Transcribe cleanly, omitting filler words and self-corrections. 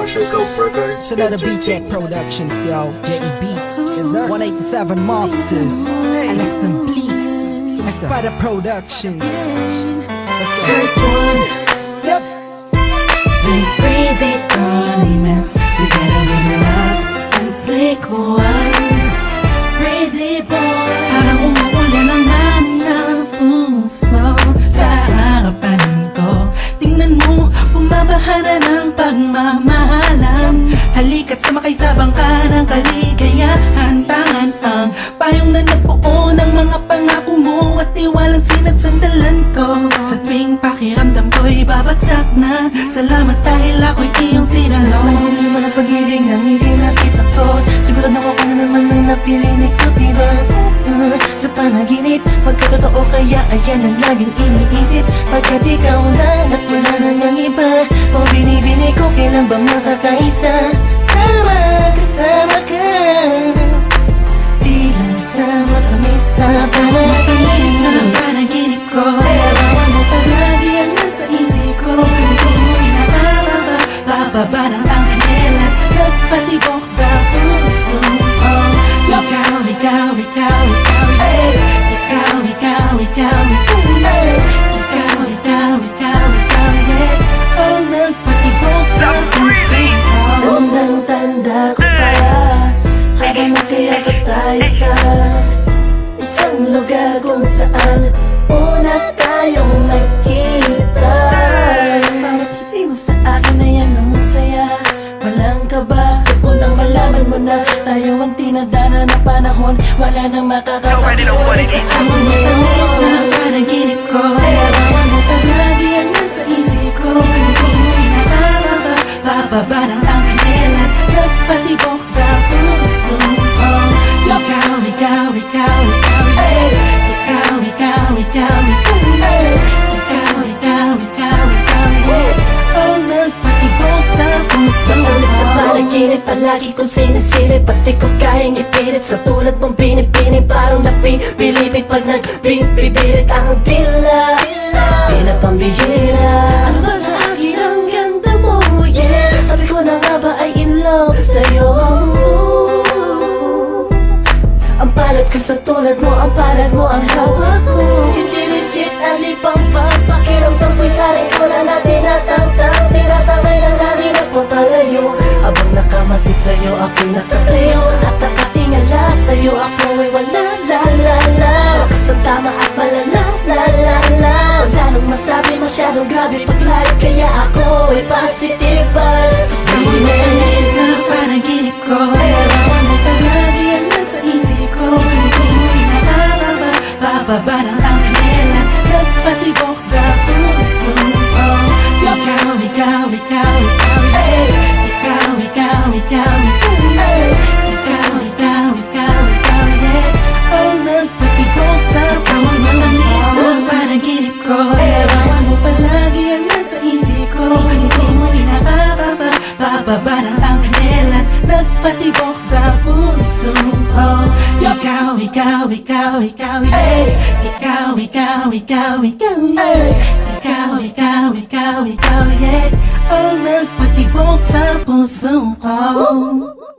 Marshall Go Burger. It's another BJ Productions, yo. JE Beats, 187 Monsters, Alexton Please, Spider Productions. Let's go. First one, Yep. they crazy promise together with the loves and slick one. Crazy boy, parang umuulan ang ng puso sa harapan ko. Tingnan mo, bumabaha na ng pagmamahalan. Halika't sumakay sa bangka ng kaligayahan. Tangan ang payong na nabuo ng mga pangako mo at tiwalang sinasandalan ko. Sa tuwing pakiramdam ko'y babagsak na, salamat dahil ako'y iyong sinalo. Hindi naman ang pag-ibig nang hindi nakita ko. Sigurado ako na naman nung napili ni Cupido. Sa panaginip, pagkatotoo kaya ayan ang laging iniisip. Pagkat ikaw na at wala na niyang iba, o binibini ko kailan ba makakaisa. Tama kasama ka, di lang sa matamis na Matamis na ang panaginip ko, larawan mo palagi ang nasa isip ko. Sumikong mo'y nakababa, bababa ng ang kanela, nagpatibok sa puso ko. Ikaw, ikaw, ikaw, ikaw, yeah. Ikaw, ikaw, ikaw, ikaw, yeah. Ikaw, ikaw, ikaw, ikaw, yeah. Ang nagpatibok sa puso ko. Tandang-tanda ko pa, habang magkayakap tayo sa isang lugar kung saan una tayong nakita. Bakit hindi mo sa akin na yan ang saya? Walang kaba, gusto ko nang malaman mo na tayo ang tinadana ng panahon. Wala nang makakapagpapalay sa amin Matamis na ang panaginip ko, larawan mo palagi ang nasa isip ko. Sumikong mo'y nakababa, bababa ng ang kanela, nagpatibok sa puso ko. Ikaw, ikaw, ikaw, ikaw, yeah. Ikaw, ikaw, ikaw, ikaw, yeah. Ikaw, ikaw, ikaw, ikaw, yeah. Ang nagpatibok sa puso Ang alis na ko. panaginip, palagi kong sinisilip. Pati ko kayang ipilit sa tulad mong binibini. Parang napibilipin pag nagbibibirit ang dila. Di na pambihira. Ano ba sa akin ang ganda mo, yeah. Sabi ko na nga ba ay in love sa'yo. Ang palad ko sa tulad mo, ang palad mo ang hawak ko. Chichirit-chit, alipang papakiramdam ko'y saring ko na natin natangtang. Tinatangay ng hangin nagpapalayo. Habang nakamasid sa'yo, ako'y nakatayo. At nakatingala sa'yo, ako'y wala, la la la. Wakas ang tama at malala, la la la. Wala nang masabi, masyadong grabe paglayo. Kaya ako'y positive vibes. Matamis na ang panaginip ko, larawan mo palagi ang nasa isip ko. Sumikong mo'y nakababa, bababa ng ang kanela, nagpatibok sa puso ko. Ikaw, ikaw, ikaw, ikaw, yeah. Ikaw, ikaw, ikaw, ikaw, yeah. Ikaw, ikaw, ikaw, ikaw, yeah. Ang nagpatibok sa puso ko. Matamis na ang panaginip ko, larawan mo palagi ang nasa isip ko. Sumikong mo'y nakababa, bababa ng ang kanela, nagpatibok sa puso ko. Ikaw, ikaw, ikaw, ikaw, yeah. Ikaw, ikaw, ikaw, ikaw, yeah. Ikaw, ikaw, ikaw, ikaw, yeah. Ang nagpatibok sa puso ko.